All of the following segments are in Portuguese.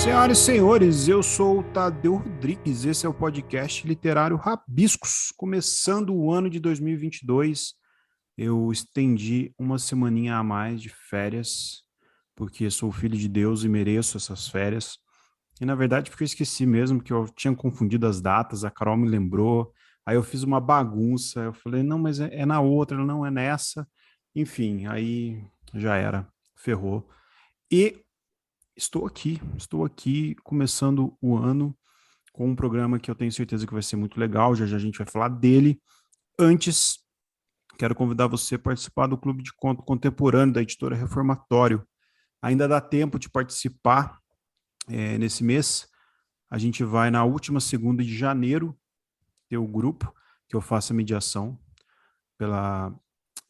Senhoras e senhores, eu sou o Tadeu Rodrigues, esse é o podcast literário Rabiscos. Começando o ano de 2022, eu estendi uma semaninha a mais de férias, porque sou filho de Deus e mereço essas férias. E na verdade, porque eu esqueci mesmo, que eu tinha confundido as datas, a Carol me lembrou, aí eu fiz uma bagunça, eu falei, não, mas é na outra, não é nessa. Enfim, aí já era, ferrou. E estou aqui começando o ano com um programa que eu tenho certeza que vai ser muito legal, já já a gente vai falar dele. Antes, quero convidar você a participar do Clube de Conto Contemporâneo da Editora Reformatório. Ainda dá tempo de participar nesse mês. A gente vai na última segunda de janeiro ter o grupo, que eu faço a mediação pela,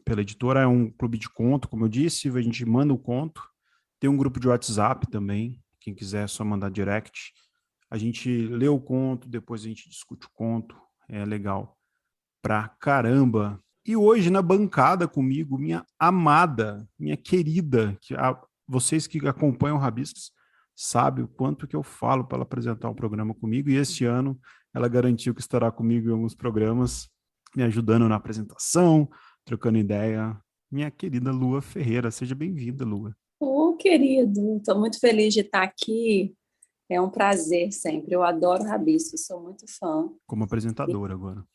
pela editora. É um clube de conto, como eu disse, a gente manda o conto. Tem um grupo de WhatsApp também, quem quiser é só mandar direct. A gente lê o conto, depois a gente discute o conto, é legal pra caramba. E hoje na bancada comigo, minha amada, minha querida, vocês que acompanham o Rabiscos sabem o quanto que eu falo para ela apresentar um programa comigo, e este ano ela garantiu que estará comigo em alguns programas, me ajudando na apresentação, trocando ideia. Minha querida Lua Ferreira, seja bem-vinda, Lua. Querido, estou muito feliz de estar aqui. É um prazer sempre. Eu adoro Rabisco, sou muito fã. Como apresentadora agora.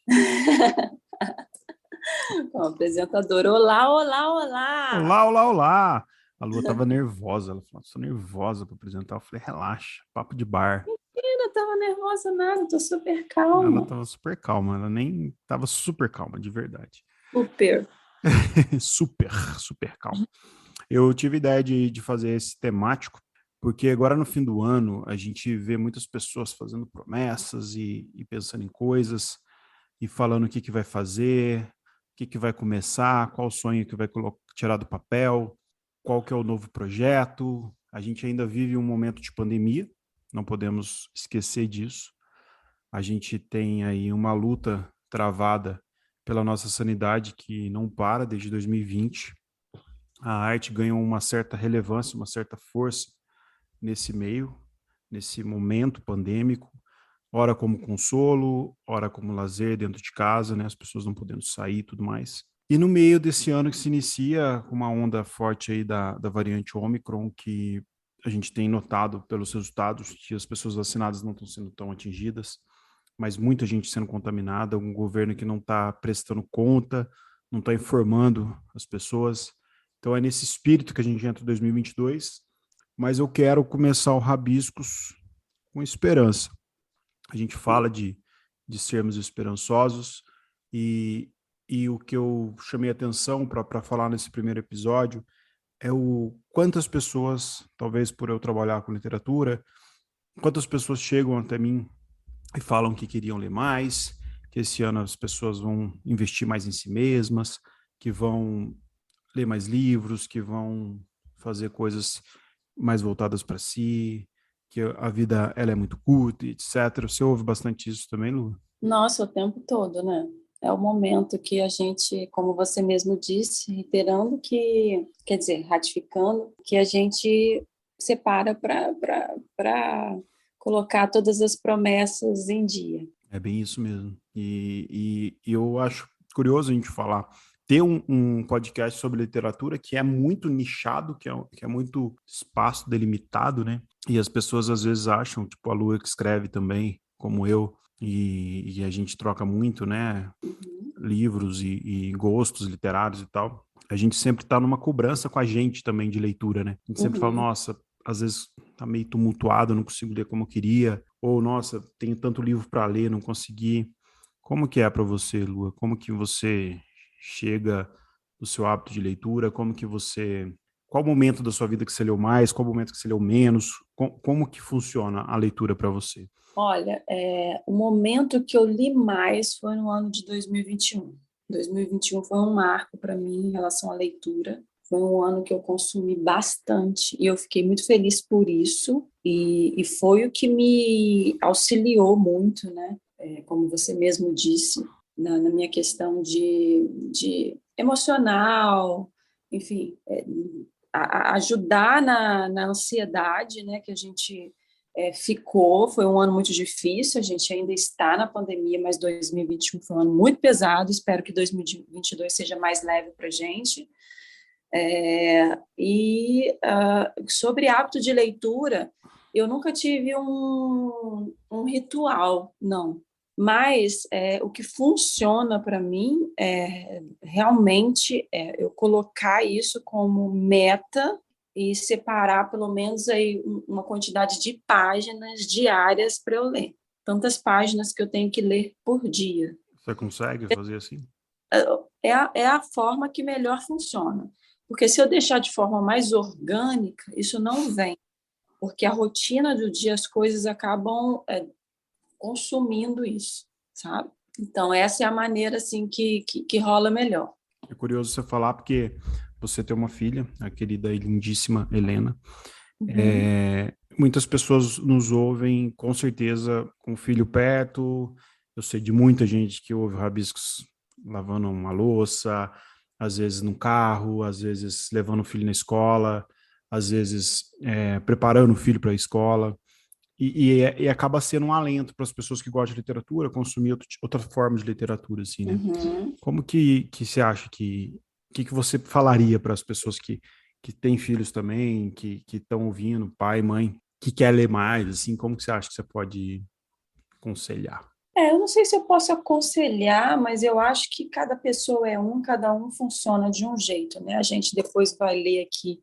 Como apresentadora. Olá, olá, olá! Olá, olá, olá! A Lua tava nervosa, ela falou, estou nervosa para apresentar. Eu falei, relaxa, papo de bar. Eu não estava nervosa nada, estou super Ela calma. tava super calma, ela nem tava super calma, de verdade. Super. Super, super calma. Eu tive ideia de fazer esse temático, porque agora no fim do ano a gente vê muitas pessoas fazendo promessas e pensando em coisas, e falando o que vai fazer, o que vai começar, qual sonho que vai tirar do papel, qual que é o novo projeto. A gente ainda vive um momento de pandemia, não podemos esquecer disso. A gente tem aí uma luta travada pela nossa sanidade que não para desde 2020. A arte ganhou uma certa relevância, uma certa força nesse meio, nesse momento pandêmico, ora como consolo, ora como lazer dentro de casa, né? As pessoas não podendo sair e tudo mais. E no meio desse ano que se inicia uma onda forte aí da variante Omicron, que a gente tem notado pelos resultados que as pessoas vacinadas não estão sendo tão atingidas, mas muita gente sendo contaminada, um governo que não está prestando conta, não está informando as pessoas. Então é nesse espírito que a gente entra em 2022, mas eu quero começar o Rabiscos com esperança. A gente fala de sermos esperançosos e o que eu chamei atenção para falar nesse primeiro episódio é o quantas pessoas, talvez por eu trabalhar com literatura, quantas pessoas chegam até mim e falam que queriam ler mais, que esse ano as pessoas vão investir mais em si mesmas, que vão ler mais livros, que vão fazer coisas mais voltadas para si, que a vida ela é muito curta, etc. Você ouve bastante isso também, Lu? Nossa, o tempo todo, né? É o momento que a gente, como você mesmo disse, reiterando que, quer dizer, ratificando, que a gente separa para colocar todas as promessas em dia. É bem isso mesmo. E eu acho curioso a gente falar, ter um podcast sobre literatura que é muito nichado, que é muito espaço delimitado, né? E as pessoas às vezes acham, tipo a Lua que escreve também, como eu, e a gente troca muito, né? Uhum. Livros e gostos literários e tal. A gente sempre está numa cobrança com a gente também de leitura, né? A gente sempre fala, Uhum. nossa, às vezes tá meio tumultuado, não consigo ler como eu queria, ou nossa, tenho tanto livro para ler, não consegui. Como que é para você, Lua? Como que você chega no seu hábito de leitura? Como que você, qual momento da sua vida que você leu mais? Qual momento que você leu menos? Como que funciona a leitura para você? Olha, o momento que eu li mais foi no ano de 2021. 2021 foi um marco para mim em relação à leitura. Foi um ano que eu consumi bastante e eu fiquei muito feliz por isso. E foi o que me auxiliou muito, né? Como você mesmo disse, na minha questão de emocional, enfim, ajudar na ansiedade, né? Que a gente Foi um ano muito difícil, a gente ainda está na pandemia, mas 2021 foi um ano muito pesado, espero que 2022 seja mais leve para a gente. Sobre hábito de leitura, eu nunca tive um ritual, não. Mas o que funciona para mim realmente eu colocar isso como meta e separar pelo menos aí uma quantidade de páginas diárias para eu ler. Tantas páginas que eu tenho que ler por dia. Você consegue fazer assim? É a forma que melhor funciona. Porque se eu deixar de forma mais orgânica, isso não vem. Porque a rotina do dia, as coisas acabam consumindo isso, sabe? Então, essa é a maneira assim, que rola melhor. É curioso você falar, porque você tem uma filha, a querida e lindíssima Helena. Muitas pessoas nos ouvem, com certeza, com o filho perto. Eu sei de muita gente que ouve rabiscos lavando uma louça, às vezes no carro, às vezes levando o filho na escola, às vezes preparando o filho para a escola. E acaba sendo um alento para as pessoas que gostam de literatura, consumir outra forma de literatura, assim, né? Como que você acha que você falaria para as pessoas que têm filhos também, que estão ouvindo, pai, mãe, que quer ler mais, assim, como que você acha que você pode aconselhar? Eu não sei se eu posso aconselhar, mas eu acho que cada pessoa cada um funciona de um jeito, né? A gente depois vai ler aqui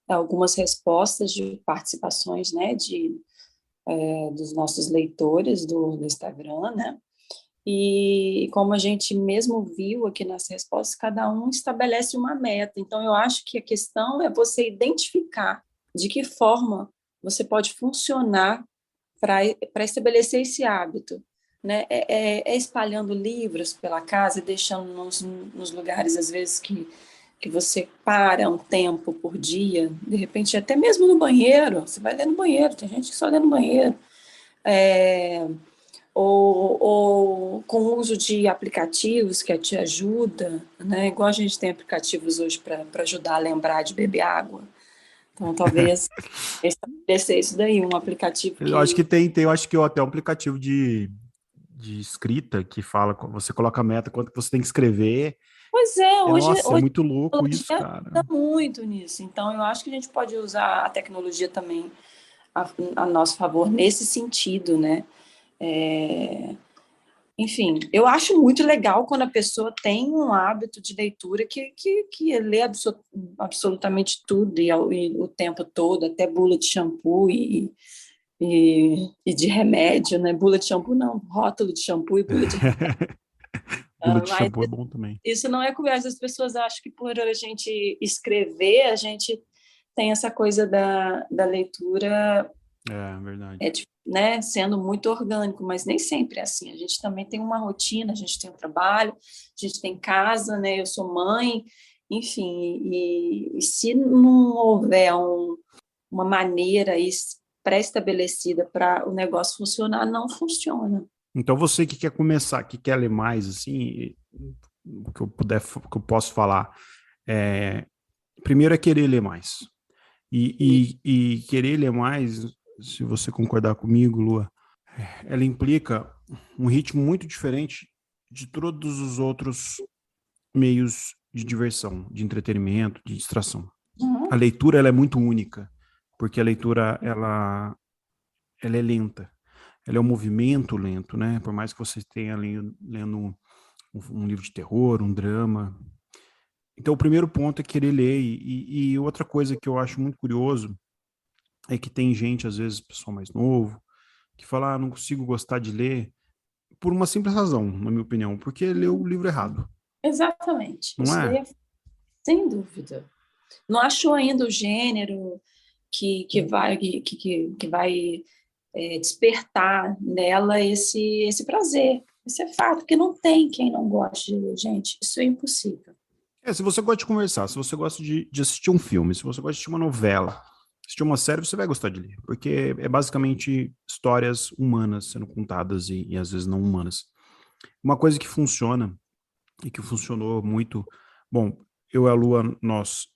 algumas respostas de participações, né, dos nossos leitores do Instagram, né? E como a gente mesmo viu aqui nas respostas, cada um estabelece uma meta. Então, eu acho que a questão é você identificar de que forma você pode funcionar para estabelecer esse hábito. Né? Espalhando livros pela casa e deixando nos lugares, às vezes, que você para um tempo por dia, de repente, até mesmo no banheiro, você vai ler no banheiro, tem gente que só lê no banheiro. Ou com o uso de aplicativos que te ajuda, né? Igual a gente tem aplicativos hoje para ajudar a lembrar de beber água. Então, talvez estabelecer isso daí, um aplicativo Eu acho que eu acho que até um aplicativo de escrita que fala, você coloca a meta, quanto que você tem que escrever. Pois é, Nossa, é hoje muito a louco isso, tecnologia cara. ajuda muito nisso. Então, eu acho que a gente pode usar a tecnologia também a nosso favor nesse sentido, né? Enfim, eu acho muito legal quando a pessoa tem um hábito de leitura que lê absolutamente tudo e o tempo todo, até bula de shampoo e de remédio, né? Bula de shampoo não, rótulo de shampoo e bula de remédio. Bula de Mas shampoo é bom também. isso não é conversa, as pessoas acham que por a gente escrever, a gente tem essa coisa da leitura É, verdade. né, sendo muito orgânico, mas nem sempre é assim. A gente também tem uma rotina, a gente tem um trabalho, a gente tem casa, né? Eu sou mãe, enfim, e se não houver uma maneira pré-estabelecida para o negócio funcionar, não funciona. Então você que quer começar, que quer ler mais, assim, o que eu puder, o que eu posso falar, primeiro é querer ler mais. E querer ler mais, se você concordar comigo, Lua, ela implica um ritmo muito diferente de todos os outros meios de diversão, de entretenimento, de distração. A leitura ela é muito única, porque a leitura ela é lenta. Ela é um movimento lento, né? Por mais que você tenha lendo um livro de terror, um drama. Então, o primeiro ponto é querer ler. E outra coisa que eu acho muito curioso é que tem gente, às vezes, pessoal mais novo, que fala, não consigo gostar de ler, por uma simples razão, na minha opinião, porque leu o livro errado. Exatamente. Não Isso daí é? é sem dúvida. Não achou ainda o gênero que vai despertar nela esse prazer. Isso é fato, porque não tem quem não goste de ler, gente. Isso é impossível. Se você gosta de conversar, se você gosta de assistir um filme, se você gosta de assistir uma novela, assistir uma série, você vai gostar de ler, porque é basicamente histórias humanas sendo contadas e às vezes não humanas. Uma coisa que funciona e que funcionou muito, bom, eu e a Lua, nós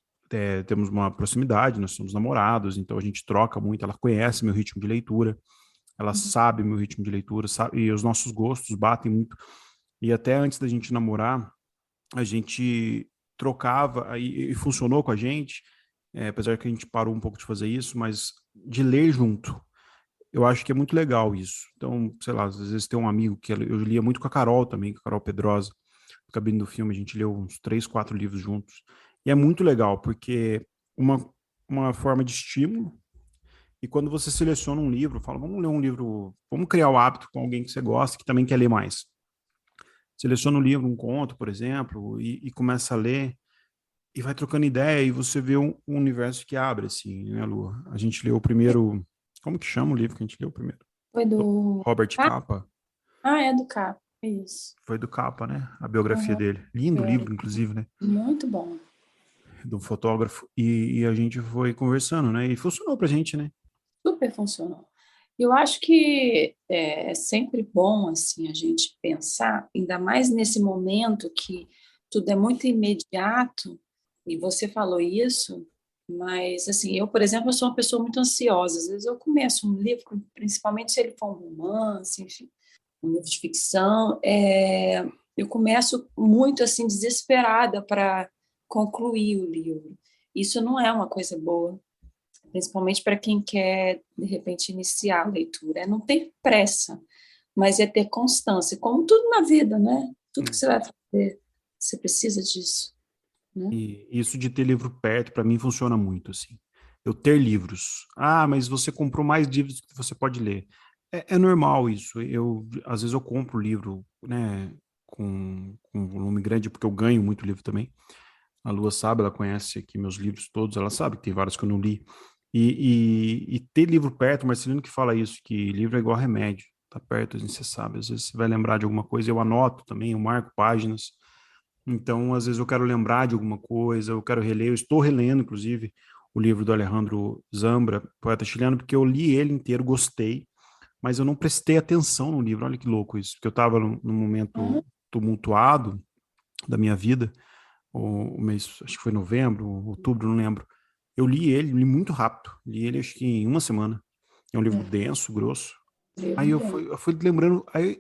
temos uma proximidade, nós somos namorados, então a gente troca muito, ela conhece meu ritmo de leitura, ela sabe meu ritmo de leitura, sabe, e os nossos gostos batem muito. E até antes da gente namorar, a gente trocava, e funcionou com a gente, apesar que a gente parou um pouco de fazer isso, mas de ler junto. Eu acho que é muito legal isso. Então, sei lá, às vezes tem um amigo que eu lia muito com a Carol também, com a Carol Pedrosa, no Cabine do Filme, a gente leu uns 3, 4 livros juntos. E é muito legal, porque uma, uma forma de estímulo, e quando você seleciona um livro, fala, vamos ler um livro, vamos criar o hábito com alguém que você gosta, que também quer ler mais. Seleciona um livro, um conto, por exemplo, e começa a ler, e vai trocando ideia, e você vê um universo que abre, assim, né, Lu? A gente leu o primeiro, como que chama o livro que a gente leu primeiro? Foi do... Robert Capa. É do Capo, isso. Foi do Capa, né? A biografia Uhum. dele. Lindo livro, inclusive, né? Muito bom. Do fotógrafo. E a gente foi conversando, né? E funcionou pra gente, né? Super funcionou. Eu acho que é sempre bom assim a gente pensar, ainda mais nesse momento que tudo é muito imediato, e você falou isso, mas assim, eu, por exemplo, eu sou uma pessoa muito ansiosa. Às vezes eu começo um livro, principalmente se ele for um romance, enfim, um livro de ficção, eu começo muito assim desesperada para concluir o livro. Isso não é uma coisa boa, principalmente para quem quer, de repente, iniciar a leitura. É não ter pressa, mas é ter constância, como tudo na vida, né? Tudo que você vai fazer, você precisa disso, né? E isso de ter livro perto, para mim, funciona muito, assim. Eu ter livros. Ah, mas você comprou mais livros que você pode ler. É normal isso. Às vezes eu compro livro, né, com um volume grande, porque eu ganho muito livro também. A Lua sabe, ela conhece aqui meus livros todos, ela sabe que tem vários que eu não li. E ter livro perto, o Marcelino que fala isso, que livro é igual remédio, tá perto, assim, você sabe. Às vezes você vai lembrar de alguma coisa, eu anoto também, eu marco páginas. Então, às vezes eu quero lembrar de alguma coisa, eu quero reler, eu estou relendo, inclusive, o livro do Alejandro Zambra, poeta chileno, porque eu li ele inteiro, gostei, mas eu não prestei atenção no livro. Olha que louco isso, porque eu estava num momento tumultuado da minha vida, o mês, acho que foi novembro, outubro, não lembro. Eu li ele, li muito rápido, li ele acho que em uma semana. É um livro denso, grosso. Aí eu fui lembrando, aí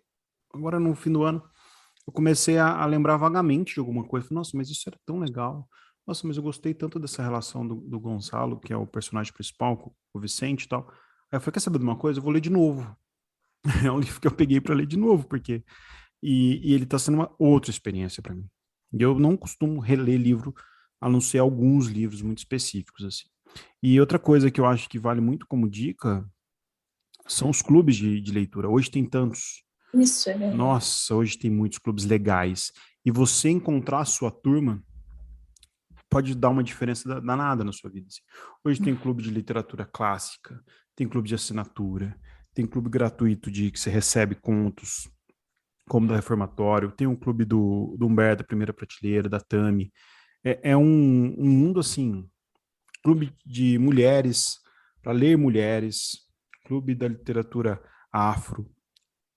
agora no fim do ano, eu comecei a lembrar vagamente de alguma coisa. Falei, nossa, mas isso era tão legal. Nossa, mas eu gostei tanto dessa relação do Gonçalo, que é o personagem principal, com o Vicente e tal. Aí eu falei, quer saber de uma coisa? Eu vou ler de novo. É um livro que eu peguei para ler de novo, porque... E ele está sendo uma outra experiência para mim. E eu não costumo reler livro, a não ser alguns livros muito específicos, assim. E outra coisa que eu acho que vale muito como dica são os clubes de leitura. Hoje tem tantos. Isso é verdade. Nossa, hoje tem muitos clubes legais. E você encontrar a sua turma pode dar uma diferença danada na sua vida, assim. Hoje tem clube de literatura clássica, tem clube de assinatura, tem clube gratuito de que você recebe contos, como da Reformatório, tem um clube do Humberto, da Primeira Prateleira, da Tami. É um mundo assim, clube de mulheres, para ler mulheres, clube da literatura afro.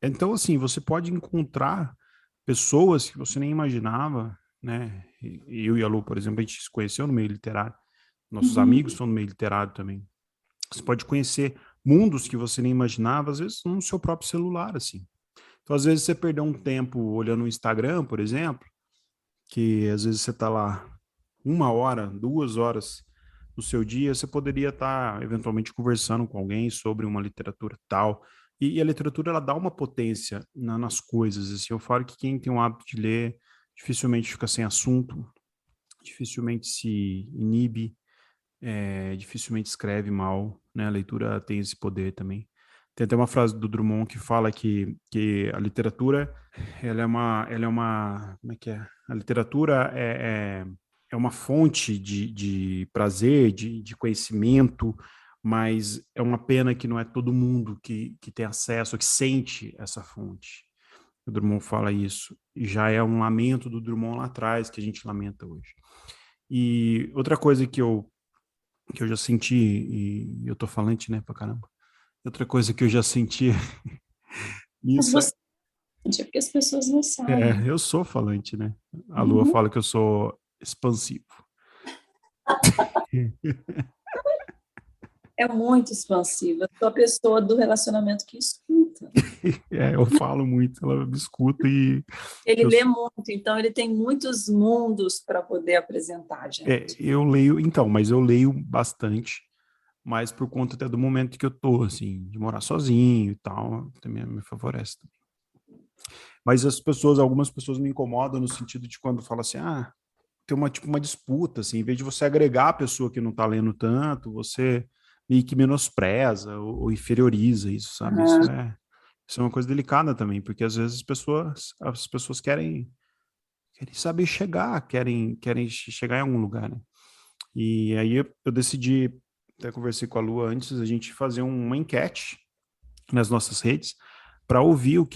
Então, assim, você pode encontrar pessoas que você nem imaginava, né? Eu e a Lu, por exemplo, a gente se conheceu no meio literário. Nossos amigos são no meio literário também. Você pode conhecer mundos que você nem imaginava, às vezes no seu próprio celular, assim. Então, às vezes você perdeu um tempo olhando o Instagram, por exemplo, que às vezes você está lá 1 hora, 2 horas no seu dia, você poderia estar eventualmente conversando com alguém sobre uma literatura tal. E a literatura ela dá uma potência nas coisas. Assim, eu falo que quem tem o hábito de ler dificilmente fica sem assunto, dificilmente se inibe, dificilmente escreve mal, né? A leitura tem esse poder também. Tem até uma frase do Drummond que fala que a literatura, como é que é? A literatura é uma fonte de prazer, de conhecimento, mas é uma pena que não é todo mundo que tem acesso, que sente essa fonte. O Drummond fala isso. E já é um lamento do Drummond lá atrás, que a gente lamenta hoje. E outra coisa que eu já senti, e eu tô falante, né, pra caramba. Outra coisa que eu já senti, Mas isso você, é porque as pessoas não sabem. eu sou falante, né? A Lua Uhum. fala que eu sou expansivo. É muito expansiva. Eu sou a pessoa do relacionamento que escuta. Eu falo muito, ela me escuta e Ele eu, lê muito, então ele tem muitos mundos para poder apresentar, gente. eu leio, então, mas eu leio bastante, mas por conta até do momento que eu tô, assim, de morar sozinho e tal, também me favorece. Mas algumas pessoas me incomodam no sentido de quando fala assim, tem tipo uma disputa, assim, em vez de você agregar a pessoa que não tá lendo tanto, você meio que menospreza ou inferioriza isso, sabe? Uhum. Isso é uma coisa delicada também, porque às vezes as pessoas querem saber chegar, querem chegar em algum lugar, né? E aí eu decidi, até conversei com a Lua antes, a gente fazer uma enquete nas nossas redes para ouvir ouvir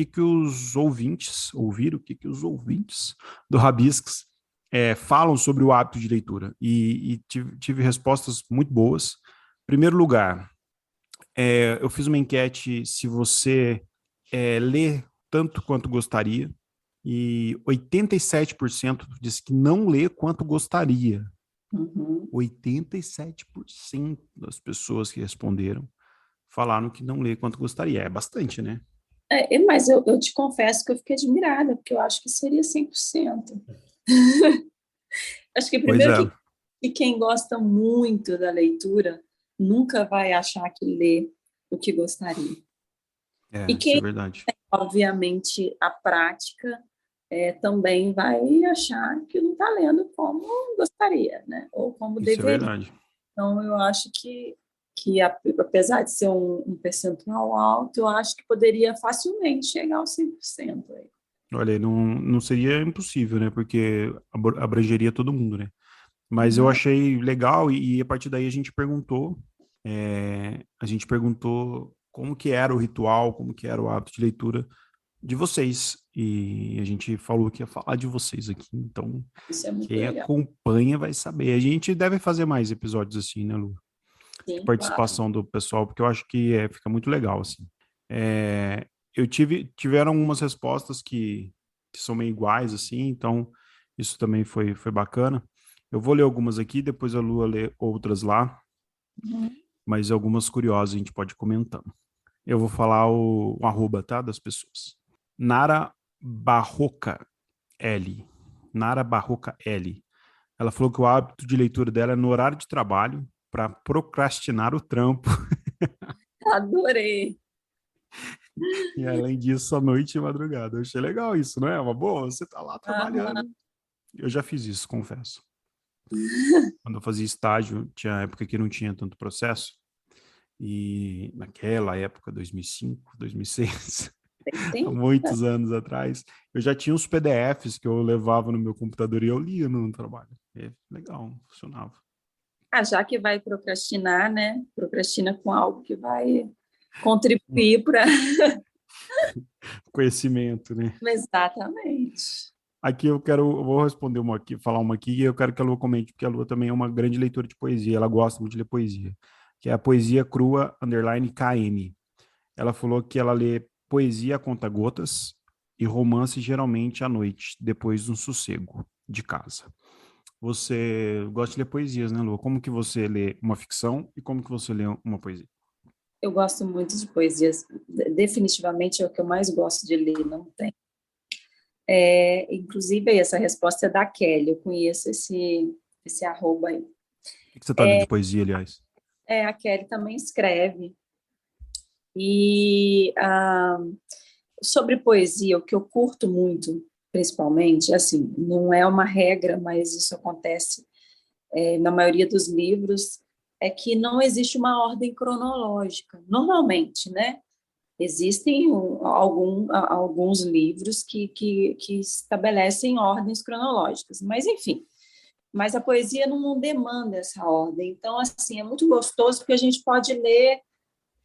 o que os ouvintes do Rabiscos falam sobre o hábito de leitura. E tive respostas muito boas. Em primeiro lugar, eu fiz uma enquete se você lê tanto quanto gostaria, e 87% disse que não lê quanto gostaria. Uhum. 87% das pessoas que responderam falaram que não lê quanto gostaria. É bastante, né? Mas eu te confesso que eu fiquei admirada, porque eu acho que seria 100%. Acho que Pois primeiro é, que quem gosta muito da leitura nunca vai achar que lê o que gostaria. E isso é quem, verdade. obviamente, a prática também vai achar que não está lendo como gostaria, né? Ou como Isso é deveria. verdade. Então, eu acho que apesar de ser um percentual alto, eu acho que poderia facilmente chegar aos 100% aí. Olha, não seria impossível, né? Porque abrangeria todo mundo, né? Mas eu Uhum. achei legal e a partir daí a gente perguntou como que era o ritual, como que era o hábito de leitura de vocês. E a gente falou que ia falar de vocês aqui. Então, Isso é muito quem legal. acompanha vai saber. A gente deve fazer mais episódios assim, né, Lu? De Sim, claro. participação do pessoal, porque eu acho que fica muito legal, assim. É, tiveram algumas respostas que são meio iguais, assim, então isso também foi bacana. Eu vou ler algumas aqui, depois a Lua lê outras lá, Uhum. mas algumas curiosas a gente pode ir comentando. Eu vou falar o arroba, tá, das pessoas. Nara Barroca L. Nara Barroca L. Ela falou que o hábito de leitura dela é no horário de trabalho para procrastinar o trampo. Adorei. E além disso, à noite e madrugada. Eu achei legal isso, não é? Uma boa, você tá lá Aham. trabalhando. Eu já fiz isso, confesso. Quando eu fazia estágio, tinha época que não tinha tanto processo. E naquela época, 2005, 2006, Tem há tempo. muitos anos atrás, eu já tinha uns PDFs que eu levava no meu computador e eu lia no trabalho. Legal, funcionava. Já que vai procrastinar, né? Procrastina com algo que vai contribuir para. Conhecimento, né? Exatamente. Aqui eu vou responder uma aqui, falar uma aqui, e eu quero que a Lua comente, porque a Lua também é uma grande leitora de poesia, ela gosta muito de ler poesia, que é a Poesia Crua Underline KM. Ela falou que ela lê poesia a conta-gotas e romance geralmente à noite, depois de um sossego de casa. Você gosta de ler poesias, né, Lua? Como que você lê uma ficção e como que você lê uma poesia? Eu gosto muito de poesias. Definitivamente é o que eu mais gosto de ler, não tem. Inclusive, essa resposta é da Kelly. Eu conheço esse arroba aí. O que você está lendo de poesia, aliás? A Kelly também escreve. E sobre poesia, o que eu curto muito, principalmente, assim, não é uma regra, mas isso acontece na maioria dos livros, é que não existe uma ordem cronológica, normalmente, né? Existem alguns livros que estabelecem ordens cronológicas, mas enfim, mas a poesia não demanda essa ordem. Então, assim, é muito gostoso porque a gente pode ler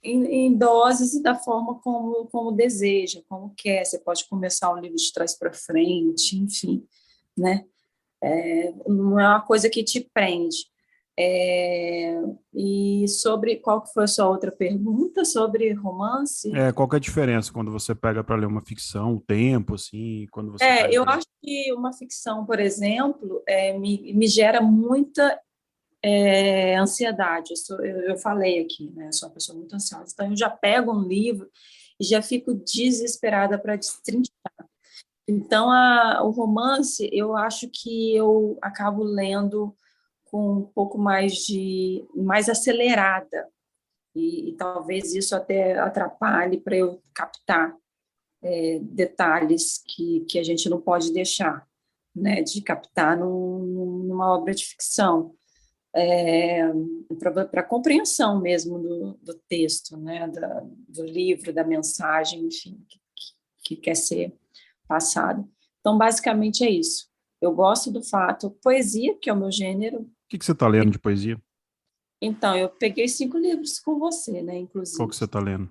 em doses e da forma como deseja, como quer. Você pode começar o livro de trás para frente, enfim, né? Não é uma coisa que te prende. E sobre qual que foi a sua outra pergunta? Sobre romance? Qual que é a diferença quando você pega para ler uma ficção, o tempo, assim, quando você pega Eu para ler? acho que uma ficção, por exemplo, me gera muita Ansiedade. Eu falei aqui, né? Eu sou uma pessoa muito ansiosa. Então, eu já pego um livro e já fico desesperada para destrinchar. Então, o romance, eu acho que eu acabo lendo com um pouco mais acelerada. E talvez isso até atrapalhe para eu captar detalhes que a gente não pode deixar, né? De captar numa obra de ficção. Para compreensão mesmo do texto, né, do livro, da mensagem, enfim, que quer ser passado. Então, basicamente é isso. Eu gosto do fato, poesia, que é o meu gênero. O que você está lendo de poesia? Então, eu peguei 5 livros com você, né, Qual inclusive. que você está lendo?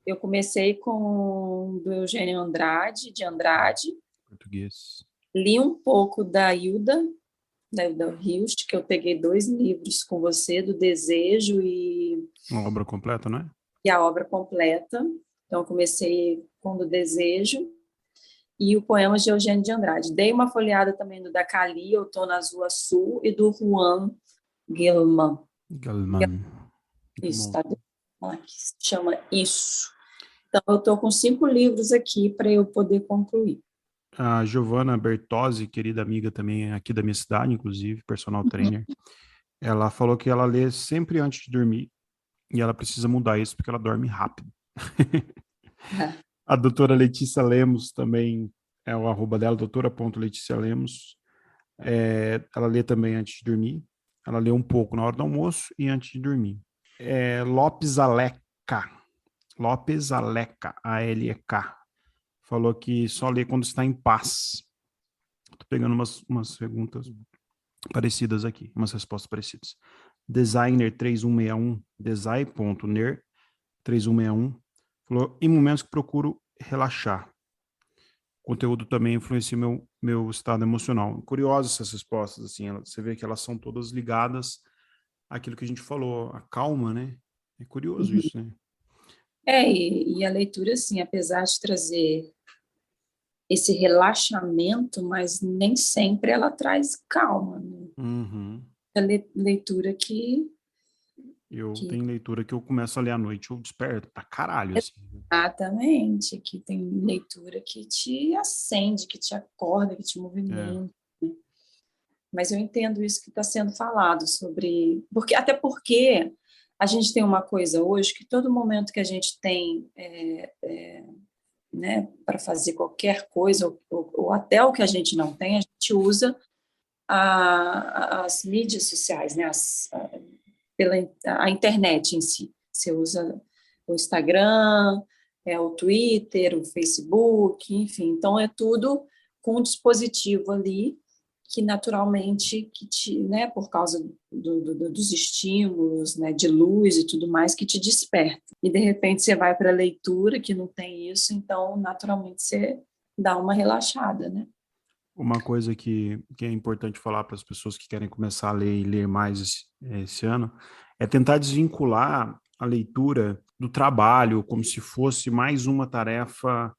Eu comecei com do Eugênio Andrade, de Andrade, Português. li um pouco da Hilda Hilst, que eu peguei 2 livros com você, do Desejo Uma obra completa, né? e a obra completa. Então, eu comecei com o do Desejo e o Poemas de Eugênio de Andrade. Dei uma folheada também do da Cali, Outono Azul Azul, e do Juan Gelman. Galman. Muito Isso, bom. tá? Aqui se chama Isso. Então, eu estou com 5 livros aqui para eu poder concluir. A Giovanna Bertozzi, querida amiga também aqui da minha cidade, inclusive, personal trainer, ela falou que ela lê sempre antes de dormir e ela precisa mudar isso porque ela dorme rápido. A doutora Letícia Lemos também, é o arroba dela, doutora.Letícia Lemos. Ela lê também antes de dormir. Ela lê um pouco na hora do almoço e antes de dormir. Lopes Aleca, A-L-E-K, falou que só lê quando está em paz. Estou pegando umas perguntas parecidas aqui, umas respostas parecidas. Designer 3161, design.ner 3161, falou, em momentos que procuro relaxar. O conteúdo também influencia meu estado emocional. Curiosas essas respostas, assim, você vê que elas são todas ligadas àquilo que a gente falou, a calma, né? É curioso isso, né? E a leitura, assim, apesar de trazer esse relaxamento, mas nem sempre ela traz calma, né? Uhum. A leitura Eu que tenho leitura que eu começo a ler à noite, eu desperto pra caralho, assim. exatamente, que tem leitura que te acende, que te acorda, que te movimenta. Né? Mas eu entendo isso que está sendo falado sobre... Até porque a gente tem uma coisa hoje que todo momento que a gente tem né, para fazer qualquer coisa, ou até o que a gente não tem, a gente usa as mídias sociais, né, a internet em si. Você usa o Instagram, o Twitter, o Facebook, enfim. Então, é tudo com um dispositivo ali que naturalmente, né, por causa dos estímulos, né, de luz e tudo mais, que te desperta. E, de repente, você vai para a leitura, que não tem isso, então, naturalmente, você dá uma relaxada, né? Uma coisa que é importante falar para as pessoas que querem começar a ler e ler mais esse ano é tentar desvincular a leitura do trabalho, como se fosse mais uma tarefa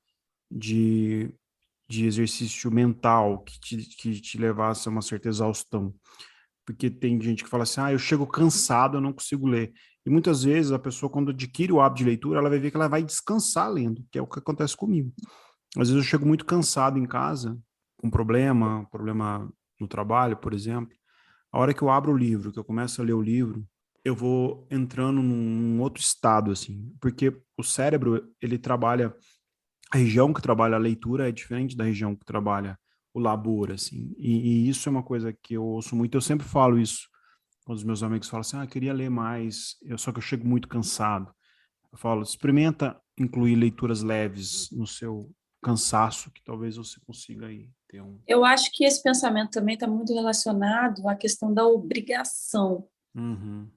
de, de exercício mental que te levasse a uma certa exaustão. Porque tem gente que fala assim, eu chego cansado, eu não consigo ler. E muitas vezes a pessoa, quando adquire o hábito de leitura, ela vai ver que ela vai descansar lendo, que é o que acontece comigo. Às vezes eu chego muito cansado em casa, com problema no trabalho, por exemplo. A hora que eu abro o livro, que eu começo a ler o livro, eu vou entrando num outro estado, assim, porque o cérebro, ele trabalha, a região que trabalha a leitura é diferente da região que trabalha o labor, assim, e isso é uma coisa que eu ouço muito, eu sempre falo isso, quando os meus amigos falam assim, eu queria ler mais, só que eu chego muito cansado. Eu falo, experimenta incluir leituras leves no seu cansaço, que talvez você consiga aí ter um... Eu acho que esse pensamento também está muito relacionado à questão da obrigação, Uhum.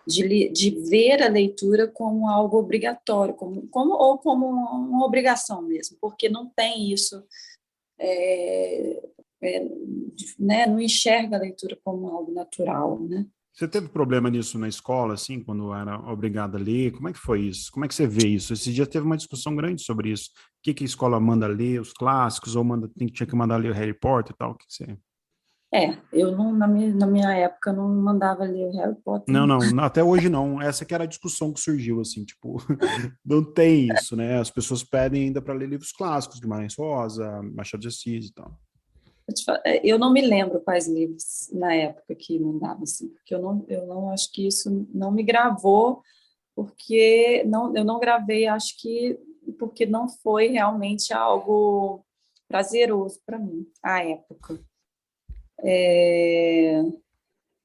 de ver a leitura como algo obrigatório, ou como uma obrigação mesmo, porque não tem isso, é, né, não enxerga a leitura como algo natural, né? Você teve problema nisso na escola, assim, quando era obrigado a ler? Como é que foi isso? Como é que você vê isso? Esse dia teve uma discussão grande sobre isso. O que a escola manda ler, os clássicos, ou tinha que mandar ler o Harry Potter e tal? O que você... Eu não, na minha época não mandava ler o Harry Potter, Não, não. não, até hoje não. Essa que era a discussão que surgiu, assim, tipo, não tem isso, né? As pessoas pedem ainda para ler livros clássicos, Guimarães Rosa, Machado de Assis e tal. Eu não me lembro quais livros na época que mandava, assim, porque eu não acho que isso não me gravou, porque não, eu não gravei, acho que porque não foi realmente algo prazeroso para mim, à época. É,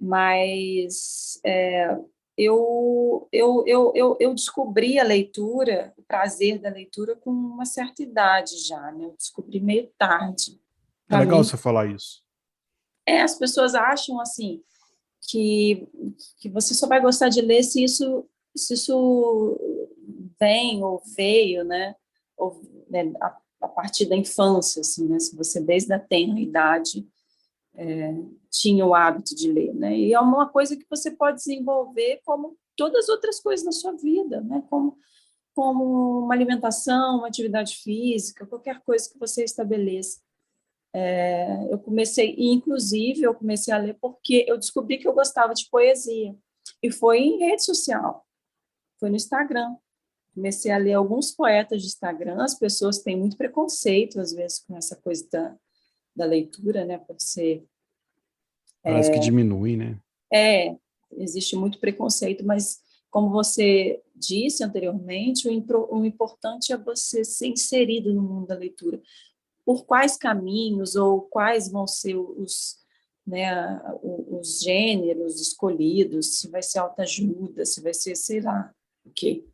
mas eu descobri a leitura, o prazer da leitura com uma certa idade já, né? Eu descobri meio tarde. É Para legal mim, você falar isso. as pessoas acham assim que, que você só vai gostar de ler se isso vem ou veio, né? Ou, né, a partir da infância, assim, né? Se você desde a tenra idade tinha o hábito de ler, né? E é uma coisa que você pode desenvolver como todas as outras coisas na sua vida, né? Como uma alimentação, uma atividade física, qualquer coisa que você estabeleça. Eu comecei, e inclusive eu comecei a ler porque eu descobri que eu gostava de poesia. E foi em rede social, foi no Instagram. Comecei a ler alguns poetas de Instagram. As pessoas têm muito preconceito, às vezes, com essa coisa da leitura, né? Por ser. Parece que diminui, né? É, existe muito preconceito, mas, como você disse anteriormente, o importante é você ser inserido no mundo da leitura. Por quais caminhos ou quais vão ser né, os gêneros escolhidos, se vai ser autoajuda, se vai ser, sei lá, o quê.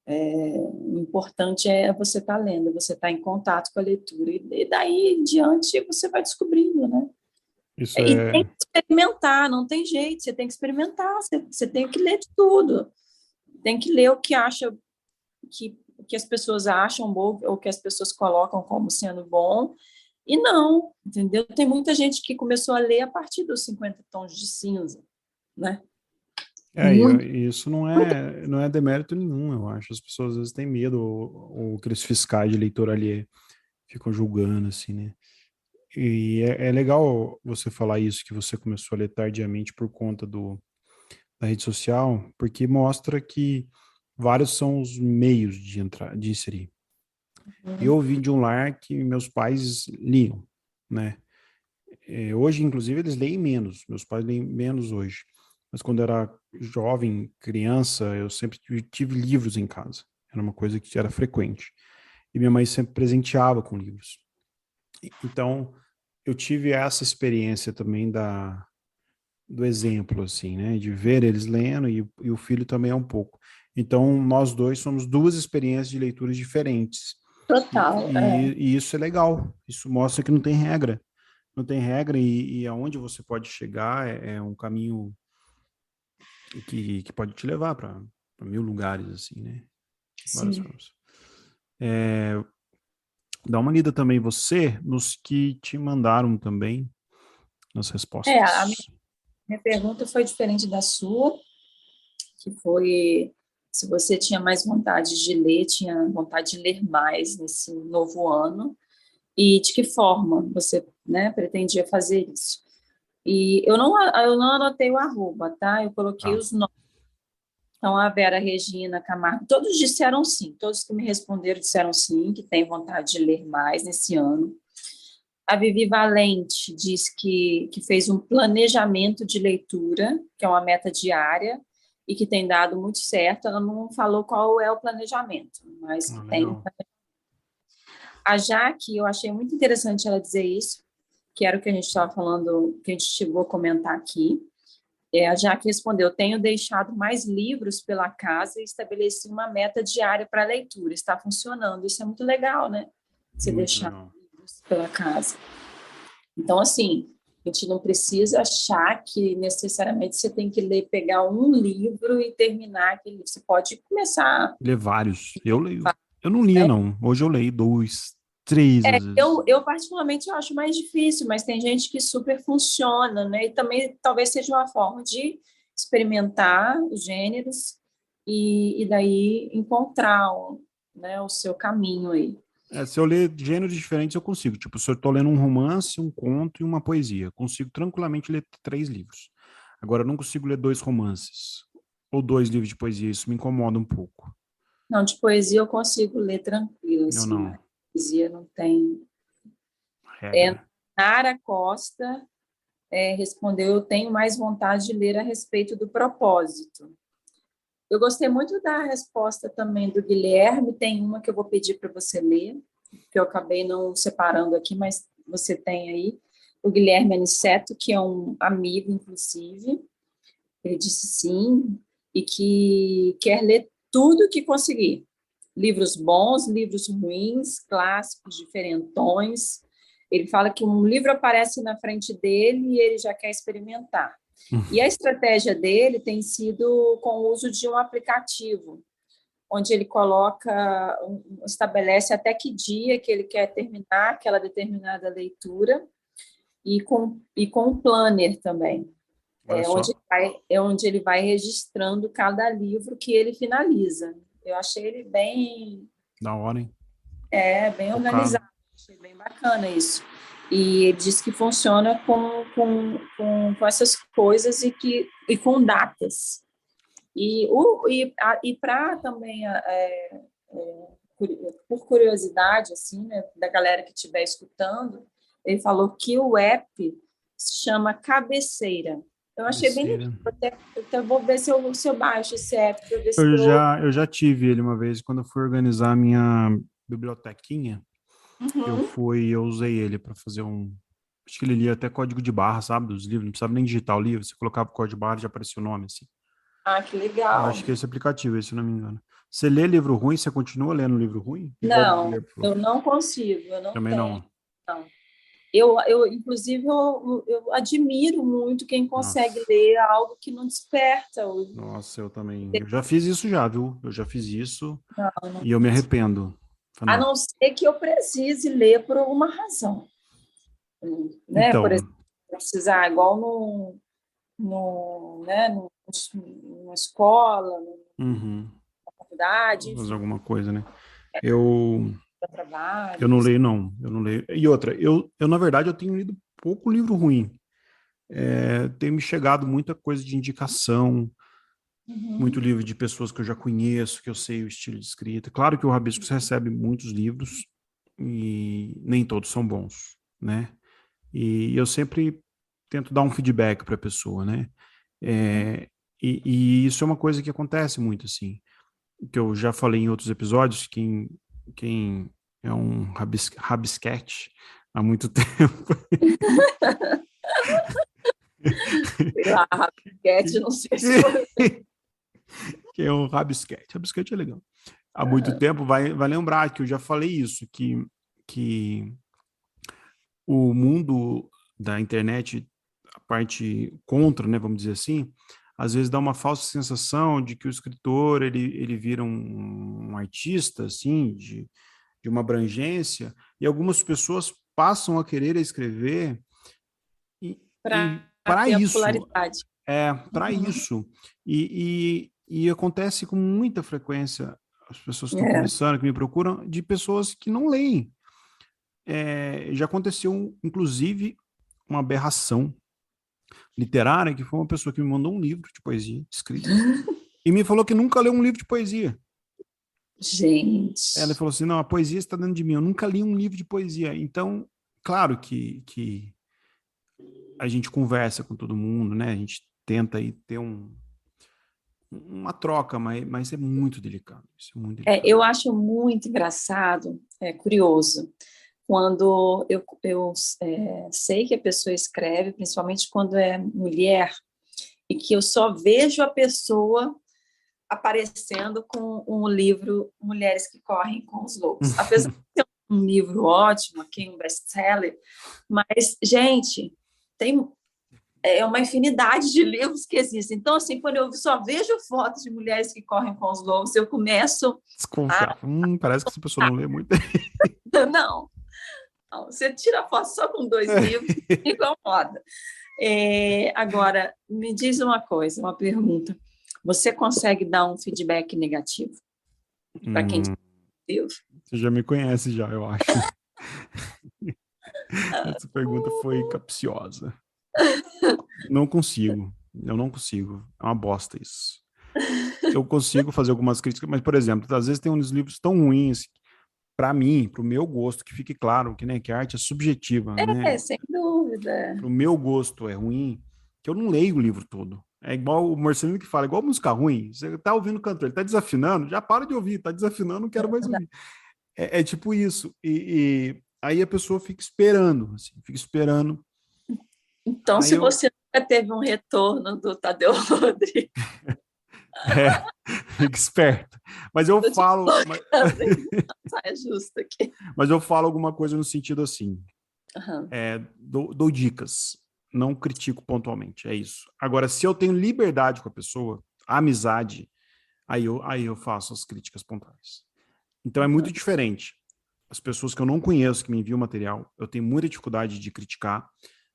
O importante é você estar lendo, você estar em contato com a leitura, e daí em diante você vai descobrindo, né? Isso E tem é. que experimentar, não tem jeito, você tem que experimentar, você tem que ler de tudo, tem que ler o que acha, que as pessoas acham bom, ou que as pessoas colocam como sendo bom, e não, entendeu? Tem muita gente que começou a ler a partir dos 50 tons de cinza, né? Muito, E isso não é demérito nenhum, eu acho. As pessoas às vezes têm medo, ou aqueles fiscais de leitor ali ficam julgando, assim, né? E é legal você falar isso, que você começou a ler tardiamente por conta da rede social, porque mostra que vários são os meios de entrar, de inserir. Eu vim de um lar que meus pais liam, né? Hoje, inclusive, eles leem menos. Meus pais leem menos hoje. Mas quando eu era jovem, criança, eu sempre tive livros em casa. Era uma coisa que era frequente. E minha mãe sempre presenteava com livros. Então, eu tive essa experiência também do exemplo, assim, né? De ver eles lendo e o filho também é um pouco. Então, nós dois somos duas experiências de leituras diferentes. total, E isso é legal. Isso mostra que não tem regra. Não tem regra e aonde você pode chegar é um caminho que pode te levar para mil lugares, assim, né? Várias sim. formas. Dá uma lida também você nos que te mandaram também nas A respostas. minha pergunta foi diferente da sua, que foi se você tinha mais vontade de ler, tinha vontade de ler mais nesse novo ano, e de que forma você, né, pretendia fazer isso. E eu não anotei o arroba, tá? Eu coloquei Tá. os nomes. Então, a Vera Regina Camargo, todos disseram sim, todos que me responderam disseram sim, que tem vontade de ler mais nesse ano. A Vivi Valente diz que fez um planejamento de leitura, que é uma meta diária, e que tem dado muito certo. Ela não falou qual é o planejamento, mas que Ah, tem. legal. A Jaque, eu achei muito interessante ela dizer isso, que era o que a gente estava falando, que a gente chegou a comentar aqui. A Jaque respondeu: tenho deixado mais livros pela casa e estabeleci uma meta diária para a leitura. Está funcionando. Isso é muito legal, né? Você Muito deixar legal. livros pela casa. Então, assim, a gente não precisa achar que necessariamente você tem que ler, pegar um livro e terminar aquele livro. Você pode começar, Ler vários. Eu leio. Eu não lia, né? não. Hoje eu leio dois, três, às vezes. Eu particularmente eu acho mais difícil, mas tem gente que super funciona, né? E também talvez seja uma forma de experimentar os gêneros e daí encontrar, né, o seu caminho aí. Se eu ler gêneros diferentes, eu consigo. Tipo, se eu estou lendo um romance, um conto e uma poesia, eu consigo tranquilamente ler 3 livros. Agora, eu não consigo ler 2 romances ou 2 livros de poesia. Isso me incomoda um pouco. Não, de poesia eu consigo ler tranquilo, Eu assim, não. mas poesia não tem. É, Regra. Nara Costa respondeu: eu tenho mais vontade de ler a respeito do propósito. Eu gostei muito da resposta também do Guilherme. Tem uma que eu vou pedir para você ler, que eu acabei não separando aqui, mas você tem aí. O Guilherme Aniceto, que é um amigo, inclusive, ele disse sim, e que quer ler tudo que conseguir. Livros bons, livros ruins, clássicos, diferentões. Ele fala que um livro aparece na frente dele e ele já quer experimentar. E a estratégia dele tem sido com o uso de um aplicativo, onde ele estabelece até que dia que ele quer terminar aquela determinada leitura e com um planner também. Olha só. Onde ele vai registrando cada livro que ele finaliza. Eu achei ele Da hora, hein? bem Focado. organizado, achei bem bacana isso. E ele diz que funciona com essas coisas e com datas. E para também, por curiosidade, assim, né, da galera que estiver escutando, ele falou que o app se chama Cabeceira. Eu achei bem legal. Cabeceira. Até vou ver se eu baixo esse app para ver se Eu eu. já, eu já tive ele uma vez, quando eu fui organizar a minha bibliotequinha, Uhum. eu usei ele para fazer um. Acho que ele lia até código de barra, sabe? Dos livros, não precisava nem digitar o livro, você colocava o código de barra e já aparecia o nome, assim. Ah, que Eu legal. acho que esse aplicativo, esse, se eu não me engano. Você lê livro ruim, você continua lendo livro ruim? Igual o Não, Guilherme falou. eu não consigo, eu não Também tenho. não. Não. Inclusive, eu admiro muito quem consegue Nossa, ler algo que não desperta. nossa, eu também. Eu já fiz isso já, viu? Eu já fiz isso Não, não e eu me consigo. arrependo. A Não. não ser que eu precise ler por alguma razão, né? Por Então, exemplo, precisar, igual né, numa escola, numa uhum, faculdade, vou fazer enfim, alguma coisa, né? Eu, para eu trabalho, não coisa. leio, não. Eu não leio. E outra, na verdade, eu tenho lido pouco livro ruim. Tem me chegado muita coisa de indicação, muito Uhum. livro de pessoas que eu já conheço, que eu sei o estilo de escrita. Claro que o Rabiscos recebe muitos livros e nem todos são bons, né? E eu sempre tento dar um feedback para a pessoa, né? É, e isso é uma coisa que acontece muito, assim, que eu já falei em outros episódios, quem é um rabisquete há muito tempo, Sei lá, raquete, não sei se foi. que é um rabisquete. Rabisquete é legal. Há muito tempo vai lembrar que eu já falei isso, que o mundo da internet, a parte contra, né, vamos dizer assim, às vezes dá uma falsa sensação de que o escritor ele vira um artista, assim, de uma abrangência, e algumas pessoas passam a querer escrever Para para ter a isso, popularidade. para Uhum. isso. E acontece com muita frequência, as pessoas que estão É. começando, que me procuram, de pessoas que não leem. Já aconteceu, inclusive, uma aberração literária, que foi uma pessoa que me mandou um livro de poesia escrito e me falou que nunca leu um livro de poesia. Ela Gente. falou assim, não, a poesia está dentro de mim, eu nunca li um livro de poesia. Então, claro que a gente conversa com todo mundo, né? A gente tenta aí ter uma troca, mas é muito delicado. Isso é muito delicado. Eu acho muito engraçado, curioso, quando eu sei que a pessoa escreve, principalmente quando é mulher, e que eu só vejo a pessoa aparecendo com um livro Mulheres que Correm com os Lobos. Apesar de ser um livro ótimo, aqui um best-seller, mas, gente, tem uma infinidade de livros que existem. Então, assim, quando eu só vejo fotos de mulheres que correm com os lobos, eu começo a... Desconfiar. Parece que essa pessoa não lê muito. Não, não, você tira foto só com 2 livros, incomoda. Agora, me diz uma coisa, uma pergunta. Você consegue dar um feedback negativo para quem Hum, livro? Você já me conhece já, eu acho. Essa pergunta foi capciosa. Não consigo. Eu não consigo. É uma bosta isso. Eu consigo fazer algumas críticas, mas, por exemplo, às vezes tem uns livros tão ruins, para mim, para o meu gosto, que fique claro que, né, que a arte é subjetiva, né? Sem dúvida. Para o meu gosto é ruim, que eu não leio o livro todo. É igual o Marcelino que fala, igual música ruim. Você tá ouvindo o cantor, ele tá desafinando, já para de ouvir, tá desafinando, não quero mais ouvir. É tipo isso. E aí a pessoa fica esperando, assim, fica esperando. Então, Aí se eu, você nunca teve um retorno do Tadeu Rodrigues, é, fica esperto. Mas eu eu te falo, colocando em saia justa aqui. mas eu falo alguma coisa no sentido assim, Uhum. dou dicas, não critico pontualmente, é isso. Agora, se eu tenho liberdade com a pessoa, amizade, aí eu faço as críticas pontuais. Então é muito diferente. As pessoas que eu não conheço, que me enviam material, eu tenho muita dificuldade de criticar,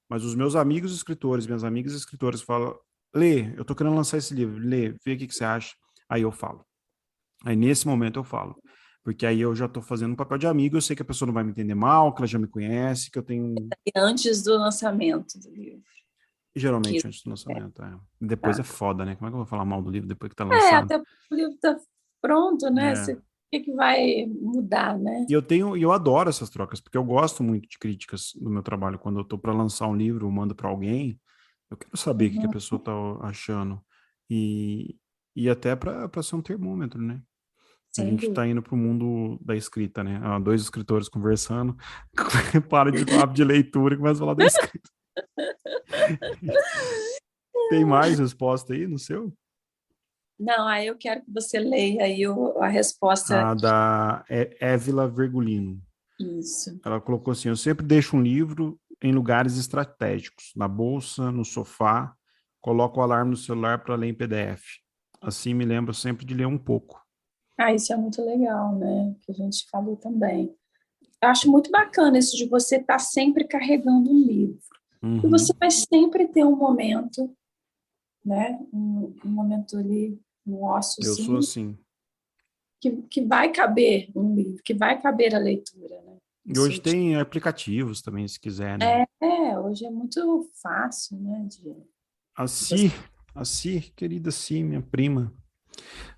mas os meus amigos escritores, minhas amigas escritoras falam, Lê, eu tô querendo lançar esse livro, Lê, vê o que você acha. Aí eu falo. Aí nesse momento eu falo. Porque aí eu já tô fazendo um papel de amigo, eu sei que a pessoa não vai me entender mal, que ela já me conhece, que eu tenho... E antes do lançamento do livro. Geralmente Que, antes do lançamento, Depois tá. é foda, né? Como é que eu vou falar mal do livro depois que tá lançado? Até o livro está pronto, né? É. O que vai mudar, né? E eu adoro essas trocas, porque eu gosto muito de críticas do meu trabalho. Quando eu tô para lançar um livro, eu mando para alguém, eu quero saber o que a Uhum. pessoa tá achando. E, e até para ser um termômetro, né? A Sem gente dúvida. está indo para o mundo da escrita, né? Dois escritores conversando, para de falar de leitura e começa a falar da escrita. Tem mais resposta aí no seu? Não, aí eu quero que você leia aí a resposta. A da Évila Vergolino. Isso. Ela colocou assim: eu sempre deixo um livro em lugares estratégicos, na bolsa, no sofá, coloco o alarme no celular para ler em PDF. Assim me lembro sempre de ler um pouco. Isso é muito legal, né? Que a gente falou também. Eu acho muito bacana isso de você estar sempre carregando um livro. E você Uhum. vai sempre ter um momento, né? Um momento ali, um Eu sou óciozinho, assim. que vai caber um livro, que vai caber a leitura, né? E hoje tem aplicativos também, se quiser, né? Hoje é muito fácil, né? A De você... Si, querida Si, minha prima.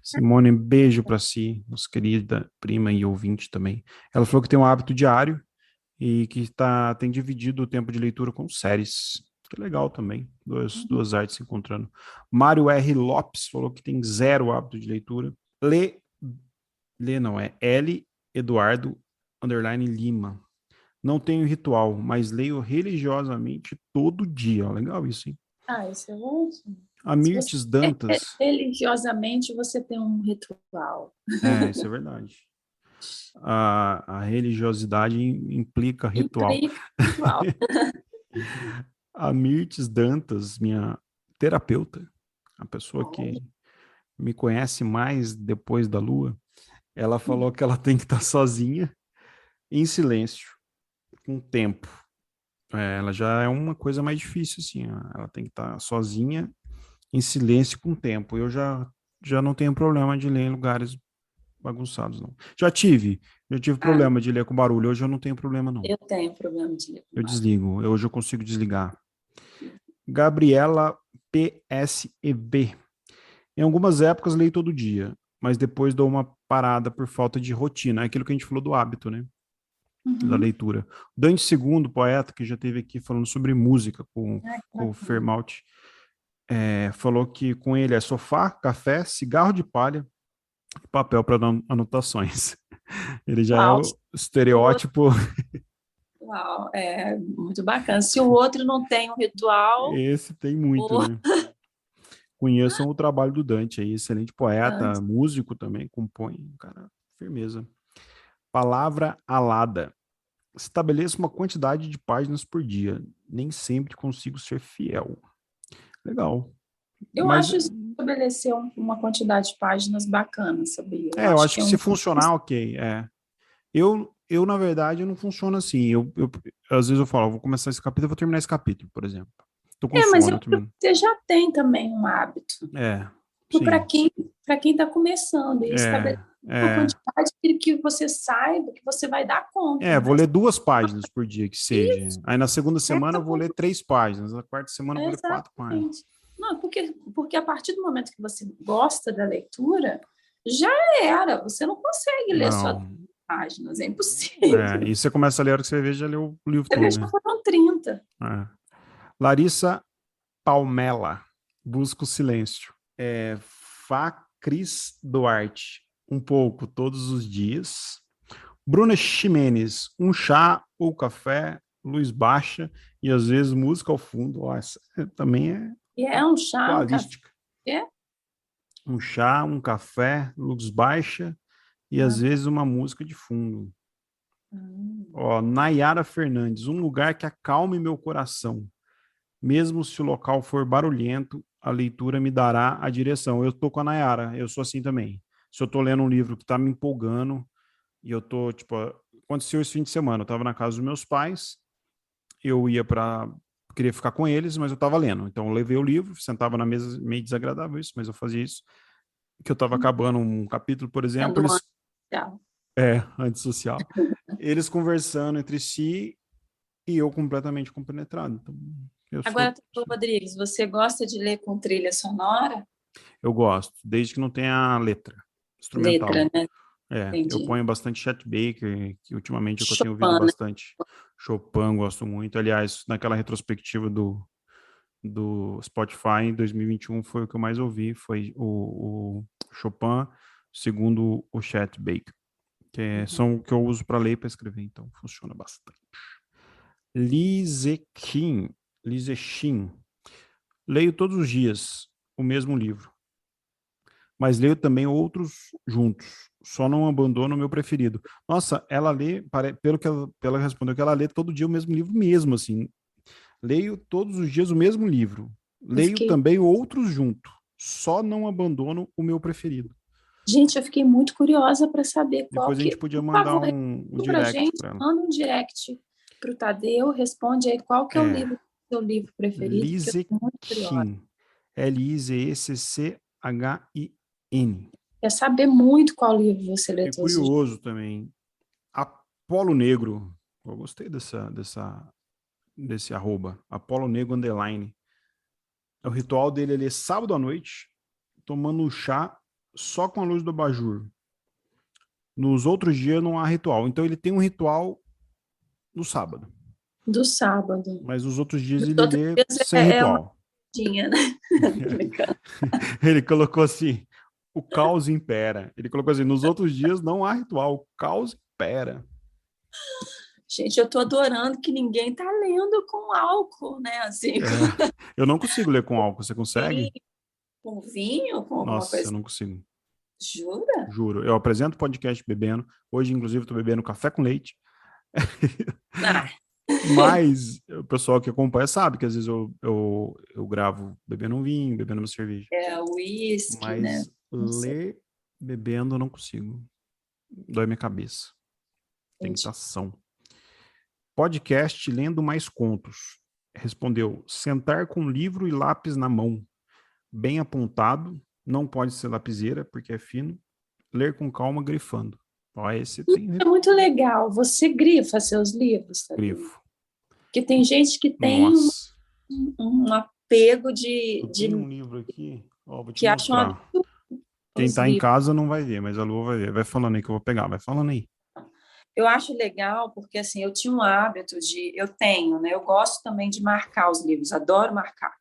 Simone, beijo para Si, nossa querida prima e ouvinte também. Ela falou que tem um hábito diário e que tem dividido o tempo de leitura com séries. Que legal também, duas artes se encontrando. Mário R. Lopes falou que tem zero hábito de leitura. Lê não, é L. Eduardo underline Lima. Não tenho ritual, mas leio religiosamente todo dia. Ó, legal isso, hein? Isso é ótimo. A Se você Mirtes Dantas. religiosamente você tem um ritual. Isso é verdade. A religiosidade implica ritual. Implica ritual. A Mirtes Dantas, minha terapeuta, a pessoa Olha. que me conhece mais depois da lua, ela falou que ela tem que estar sozinha, em silêncio, com tempo. Ela já é uma coisa mais difícil, assim. Ela tem que estar sozinha, em silêncio, com tempo. Eu já não tenho problema de ler em lugares bagunçados, não. Já tive Ah, problema de ler com barulho. Hoje eu não tenho problema, não. eu tenho problema de ler com Eu barulho. desligo. Hoje eu consigo desligar. Gabriela PSEB. Em algumas épocas leio todo dia, mas depois dou uma parada por falta de rotina. É aquilo que a gente falou do hábito, né? Da Uhum. leitura. Dante Segundo, poeta, que já esteve aqui falando sobre música Que com o bacana. Fermaut, falou que com ele é sofá, café, cigarro de palha e papel para anotações. Ele já é Uau, o o outro, estereótipo. uau, é muito bacana. Se o outro não tem um ritual, Esse tem muito, o né? Conheçam o trabalho do Dante aí, excelente poeta, Dante. músico também, compõe, cara, firmeza. Palavra alada. Estabeleça uma quantidade de páginas por dia. Nem sempre consigo ser fiel. Legal. Eu Mas acho isso estabelecer uma quantidade de páginas bacana, sabia? Eu eu acho acho que é que se funcionar, ok. Eu na verdade, eu não funciono assim. Às vezes eu falo, vou começar esse capítulo, eu vou terminar esse capítulo, por exemplo. Tô com mas sono, eu termino. você já tem também um hábito. É, Para sim. quem para quem está começando e É, estabelecer Uma quantidade que você saiba que você vai dar conta. Vou ler 2 páginas por dia, que seja. Isso. Aí na segunda semana eu vou ler 3 páginas, na quarta semana eu vou ler 4 páginas. Não, porque a partir do momento que você gosta da leitura, já era. Você não consegue ler só 3 páginas, é impossível. E você começa a ler a hora que você vê, já leu o livro todo. Né? Já foram 30. Larissa Palmela, Busca o Silêncio. Fá Cris Duarte, um pouco, todos os dias. Bruna Ximenes, um chá ou café, luz baixa e às vezes música ao fundo. Essa também é um chá, qualística. Um chá, um café, luz baixa e às vezes uma música de fundo. Nayara Fernandes, um lugar que acalme meu coração. Mesmo se o local for barulhento, a leitura me dará a direção. Eu tô com a Nayara, eu sou assim também. Se eu tô lendo um livro que tá me empolgando e eu tô, aconteceu esse fim de semana, eu tava na casa dos meus pais, eu queria ficar com eles, mas eu tava lendo. Então eu levei o livro, sentava na mesa, meio desagradável isso, mas eu fazia isso. Que eu tava acabando um capítulo, por exemplo. Antissocial. Eles conversando entre si e eu completamente compenetrado. Então, Agora, Rodrigues, você gosta de ler com trilha sonora? Eu gosto, desde que não tenha letra instrumental. Letra, né? Eu ponho bastante Chet Baker, que ultimamente eu tenho ouvido bastante. Chopin, gosto muito. Aliás, naquela retrospectiva do Spotify, em 2021, foi o que eu mais ouvi, foi o Chopin, segundo o Chet Baker, que são o que eu uso para ler e para escrever, então funciona bastante. Lizechin. Leio todos os dias o mesmo livro, mas leio também outros juntos. Só não abandono o meu preferido. Nossa, ela lê, pelo que ela respondeu, que ela lê todo dia o mesmo livro mesmo, assim. Leio todos os dias o mesmo livro. Leio também outros junto. Só não abandono o meu preferido. Gente, eu fiquei muito curiosa para saber qual Depois a gente podia mandar um direct para ela. Manda um direct para o Tadeu, responde aí qual que é o seu livro preferido. Lizechin. Lizechin. Quer saber muito qual livro você lê todos os dias. Curioso também. Apolo Negro. Eu gostei desse arroba. Apolo Negro _ O ritual dele é ler sábado à noite, tomando um chá só com a luz do abajur. Nos outros dias não há ritual. Então ele tem um ritual no sábado. Do sábado. Mas os outros dias ele lê sem ritual. Né? Ele colocou assim, o caos impera. Ele colocou assim, nos outros dias não há ritual, o caos impera. Gente, eu tô adorando que ninguém tá lendo com álcool, né? Assim. Eu não consigo ler com álcool, você consegue? Com vinho? Com alguma Nossa, coisa? eu não consigo. Jura? Juro. Eu apresento podcast bebendo. Hoje, inclusive, estou bebendo café com leite. Mas o pessoal que acompanha sabe que às vezes eu gravo bebendo um vinho, bebendo uma cerveja. Uísque, mas, né? ler bebendo eu não consigo. Dói minha cabeça. Tentação. Podcast lendo mais contos. Respondeu, sentar com livro e lápis na mão. Bem apontado, não pode ser lapiseira, porque é fino. Ler com calma, grifando. Esse tem... É muito legal. Você grifa seus livros? Sabe? Grifo. Porque tem gente que tem um apego de... Eu tenho um livro aqui, vou te que mostrar. Quem está em casa não vai ver, mas a Lu vai ver. Vai falando aí que eu vou pegar, vai falando aí. Eu acho legal porque, assim, eu tinha um hábito eu tenho, né? Eu gosto também de marcar os livros, adoro marcar.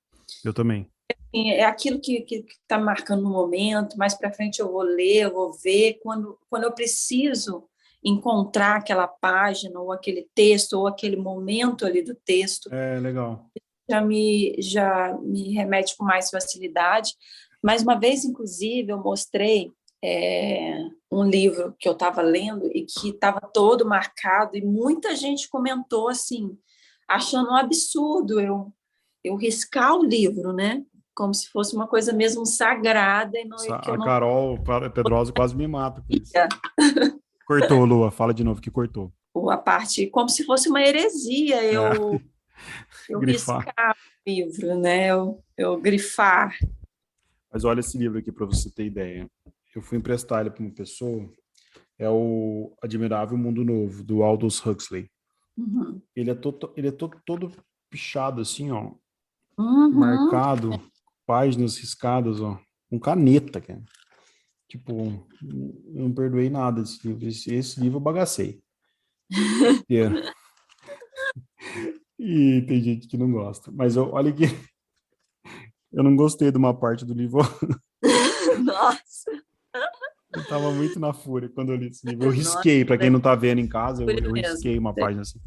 Eu também. É aquilo que está marcando no momento, mais para frente eu vou ler, eu vou ver, quando eu preciso encontrar aquela página, ou aquele texto, ou aquele momento ali do texto. Legal. Já me remete com mais facilidade. Mais uma vez, inclusive, eu mostrei um livro que eu estava lendo e que estava todo marcado, e muita gente comentou assim, achando um absurdo eu riscar o livro, né? Como se fosse uma coisa mesmo sagrada. Carol Pedrosa quase me mata com isso. Cortou, Lua, fala de novo que cortou. A parte, como se fosse uma heresia, eu riscar o livro, né? Eu grifar. Mas olha esse livro aqui para você ter ideia. eu fui emprestar ele para uma pessoa, é o Admirável Mundo Novo, do Aldous Huxley. Uhum. Ele é todo pichado, assim, ó, Uhum. marcado, páginas riscadas, ó, com caneta, cara. Tipo, eu não perdoei nada desse livro. Esse livro eu bagacei inteiro. E tem gente que não gosta. Mas olha que eu não gostei de uma parte do livro. Nossa, Eu tava muito na fúria quando eu li esse livro. Eu nossa, risquei, para quem não tá vendo em casa, eu mesmo. risquei uma página assim.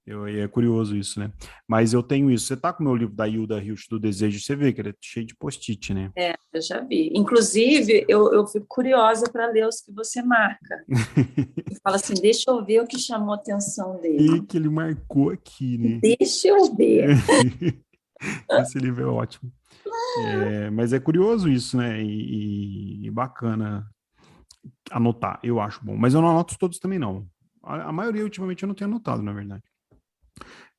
É curioso isso, né? Mas eu tenho isso. Você tá com o meu livro da Hilda Hilst do Desejo, você vê que ele é cheio de post-it, né? Eu já vi. Inclusive, eu fico curiosa para ler os que você marca. E fala assim, deixa eu ver o que chamou a atenção E dele. que ele marcou aqui, né? Deixa eu ver. Esse livro é ótimo. Mas é curioso isso, né? E bacana anotar, eu acho bom. Mas eu não anoto todos também, não. A maioria, ultimamente, eu não tenho anotado, na verdade.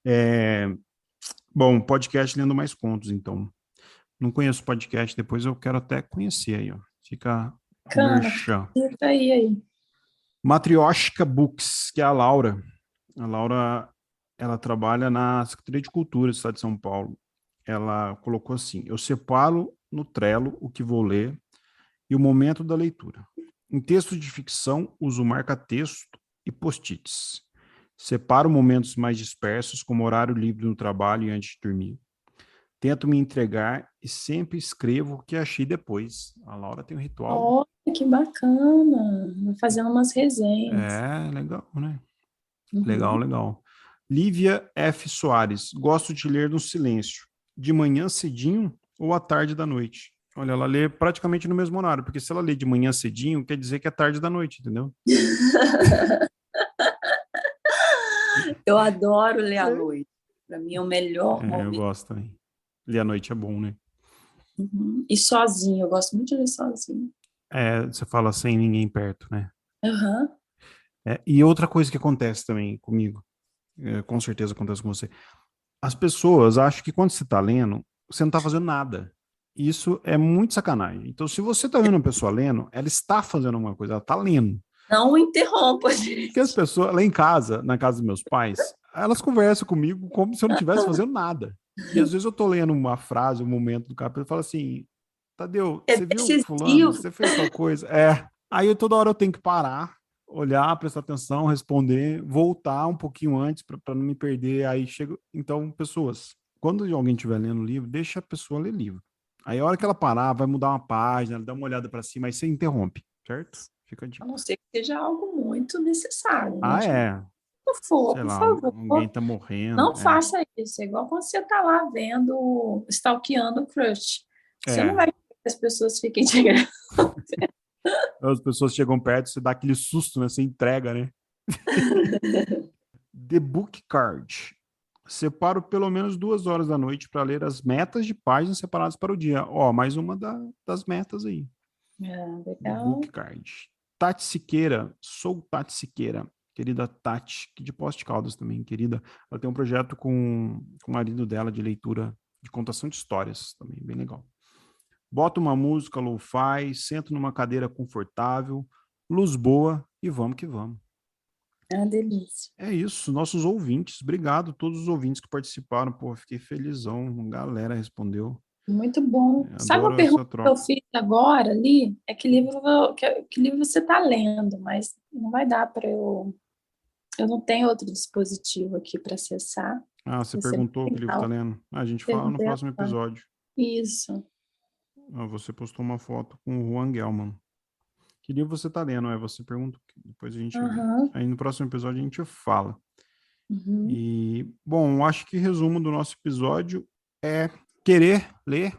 É, bom, podcast Lendo Mais Contos, então. Não conheço podcast, depois eu quero até conhecer aí, ó. Fica o Bacana, merchan. fica aí. Matrioshka Books, que é a Laura. A Laura, ela trabalha na Secretaria de Cultura do Estado de São Paulo. Ela colocou assim: eu separo no Trello o que vou ler e o momento da leitura. Em textos de ficção, uso marca-texto e post-its. Separo momentos mais dispersos, como horário livre no trabalho e antes de dormir. Tento me entregar e sempre escrevo o que achei depois. A Laura tem um ritual. Olha, que bacana. Vou fazendo umas resenhas. Legal, né? Legal, Uhum. legal. Lívia F. Soares. Gosto de ler no silêncio. De manhã cedinho ou à tarde da noite. Olha, ela lê praticamente no mesmo horário, porque se ela lê de manhã cedinho, quer dizer que é tarde da noite, entendeu? Eu adoro ler à noite. Para mim é o melhor Eu momento. gosto também. Ler à noite é bom, né? Uhum. E sozinho, eu gosto muito de ler sozinho. Você fala sem ninguém perto, né? Aham. E outra coisa que acontece também comigo, com certeza acontece com você. As pessoas acham que quando você está lendo, você não está fazendo nada. Isso é muito sacanagem. Então, se você está vendo uma pessoa lendo, ela está fazendo alguma coisa, ela está lendo. Não interrompa, Porque as gente. pessoas, lá em casa, na casa dos meus pais, elas conversam comigo como se eu não estivesse fazendo nada. E às vezes eu estou lendo uma frase, um momento do capítulo, e falo assim: Tadeu, É você viu fulano? decisivo. Você fez tal coisa? Aí toda hora eu tenho que parar, olhar, prestar atenção, responder, voltar um pouquinho antes para não me perder. Aí chego. Então, pessoas, quando alguém estiver lendo livro, deixa a pessoa ler livro. Aí a hora que ela parar, vai mudar uma página, ela dá uma olhada para cima, aí você interrompe, certo? Fica a A não dica. ser que seja algo muito necessário, né, Ah, gente? é. Se for, Sei por lá, favor, alguém tá morrendo. não faça isso. É igual quando você está lá vendo, stalkeando o crush. Você não É. vai querer que as pessoas fiquem te agradando. As pessoas chegam perto, você dá aquele susto, né? Você entrega, né? The Book Card. Separo pelo menos 2 horas da noite para ler as metas de páginas separadas para o dia. Ó, mais uma das metas aí. The Book Legal. Card. Tati Siqueira. Sou Tati Siqueira. Querida Tati, que de Poços de Caldas também, querida. Ela tem um projeto com o marido dela de leitura, de contação de histórias também, bem legal. Boto uma música lo-fi, sento numa cadeira confortável, luz boa e vamos que vamos. É uma delícia. É isso, nossos ouvintes. Obrigado a todos os ouvintes que participaram. Pô, fiquei felizão. A galera respondeu. Muito bom. Sabe uma Adoro pergunta essa que eu troca. fiz agora ali? É que livro você está lendo, mas não vai dar para eu. Eu não tenho outro dispositivo aqui para acessar. Ah, você Vai ser perguntou bem que livro tá legal. lendo? A gente fala no Perguntei próximo agora. episódio. Isso. Você postou uma foto com o Juan Gelman. Que livro você tá lendo? Você pergunta, depois a gente vê. Aham. Aí no próximo episódio a gente fala. Uhum. E, bom, acho que resumo do nosso episódio é querer ler,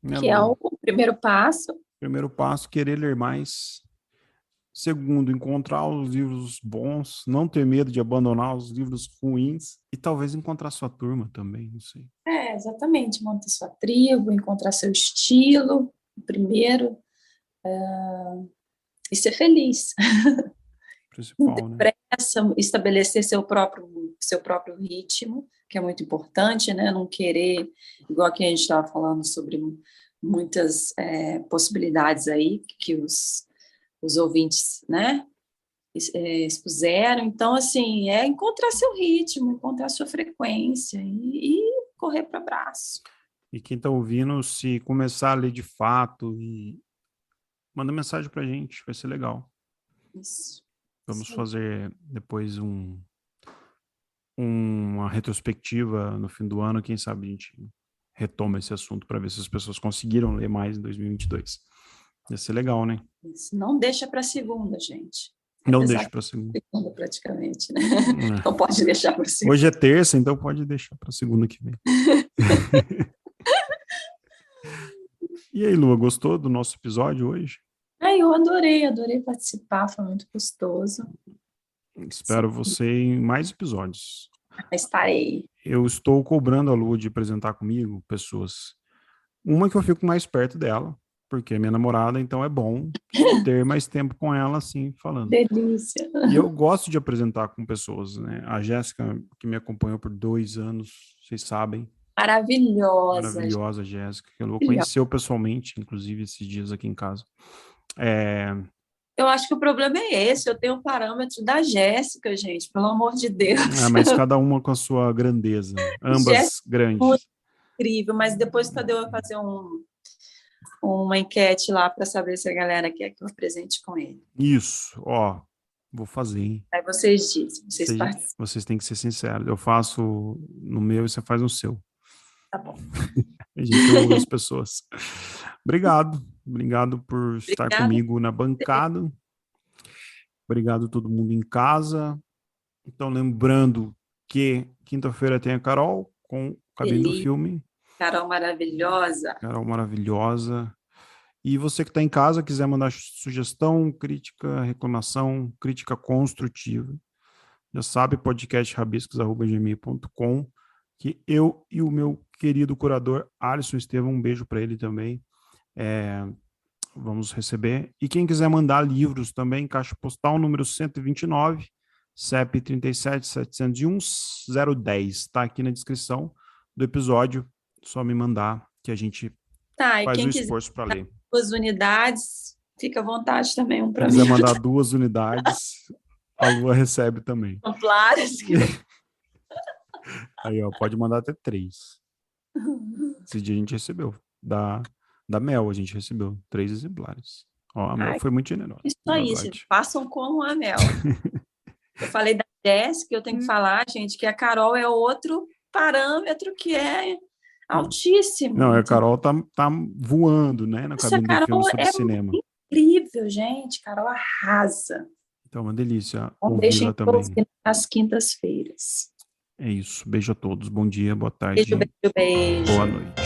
né, Que é Lu? o primeiro passo. Primeiro passo, querer ler mais. Segundo, encontrar os livros bons, não ter medo de abandonar os livros ruins e talvez encontrar sua turma também, não sei. Exatamente. Montar sua tribo, encontrar seu estilo, primeiro, e ser feliz. Não ter Principal, né? pressa, estabelecer seu próprio ritmo, que é muito importante, né? Não querer, igual aqui a gente estava falando sobre muitas possibilidades aí que os ouvintes, né, expuseram. Então, assim, encontrar seu ritmo, encontrar sua frequência e correr para o abraço. E quem está ouvindo, se começar a ler de fato, e manda mensagem para a gente, vai ser legal. Isso. Vamos fazer depois uma retrospectiva no fim do ano, quem sabe a gente retoma esse assunto para ver se as pessoas conseguiram ler mais em 2022. Ia ser legal, né? Isso. Não deixa para segunda, gente. Não deixa para segunda. Segunda praticamente, né? Não pode deixar para segunda. Hoje é terça, então pode deixar para segunda que vem. E aí, Lua, gostou do nosso episódio hoje? Eu adorei participar, foi muito gostoso. Espero você em mais episódios. Estarei. Eu estou cobrando a Lua de apresentar comigo pessoas. Uma que eu fico mais perto dela, porque é minha namorada, então é bom ter mais tempo com ela, assim, falando. Delícia. E eu gosto de apresentar com pessoas, né? A Jéssica, que me acompanhou por 2 anos, vocês sabem. Maravilhosa, Jéssica, que a Lua conheceu pessoalmente, inclusive, esses dias aqui em casa. Eu acho que o problema é esse, eu tenho o parâmetro da Jéssica, gente, pelo amor de Deus. Mas cada uma com a sua grandeza, ambas Jéssica, grandes. Incrível, mas depois o Tadeu vai fazer uma enquete lá para saber se a galera quer que eu apresente com ele. Isso, vou fazer, hein? Aí vocês dizem, vocês têm que ser sinceros. Eu faço no meu e você faz no seu. Tá bom. A gente ouve as pessoas. Obrigado por estar comigo na bancada. Obrigado a todo mundo em casa. Então, lembrando que quinta-feira tem a Carol com o Cabine do Filme. Carol maravilhosa. E você que está em casa, quiser mandar sugestão, crítica, reclamação, crítica construtiva, já sabe, podcastrabiscos@gmail.com, que eu e o meu querido curador Alisson Estevão, um beijo para ele também, vamos receber. E quem quiser mandar livros também, caixa postal número 129, CEP 37.701.010, está aqui na descrição do episódio, só me mandar que a gente faz o esforço para ler. 2 unidades, fica à vontade também, para mim. Se quiser mandar 2 unidades, a Lua recebe também. Exemplares. Aí, pode mandar até 3. Esse dia a gente recebeu. Da Mel, a gente recebeu 3 exemplares. A Mel foi muito generosa. Isso aí, gente. Façam como a Mel. Eu falei da Jéssica, eu tenho que falar, gente, que a Carol é outro parâmetro que é altíssimo. Não, a Carol tá voando, né? Na cabine do filme sobre cinema. Incrível, gente. Carol arrasa. Então, uma delícia ouvi-la também. Às quintas-feiras. É isso. Beijo a todos. Bom dia, boa tarde. Beijo. Boa noite.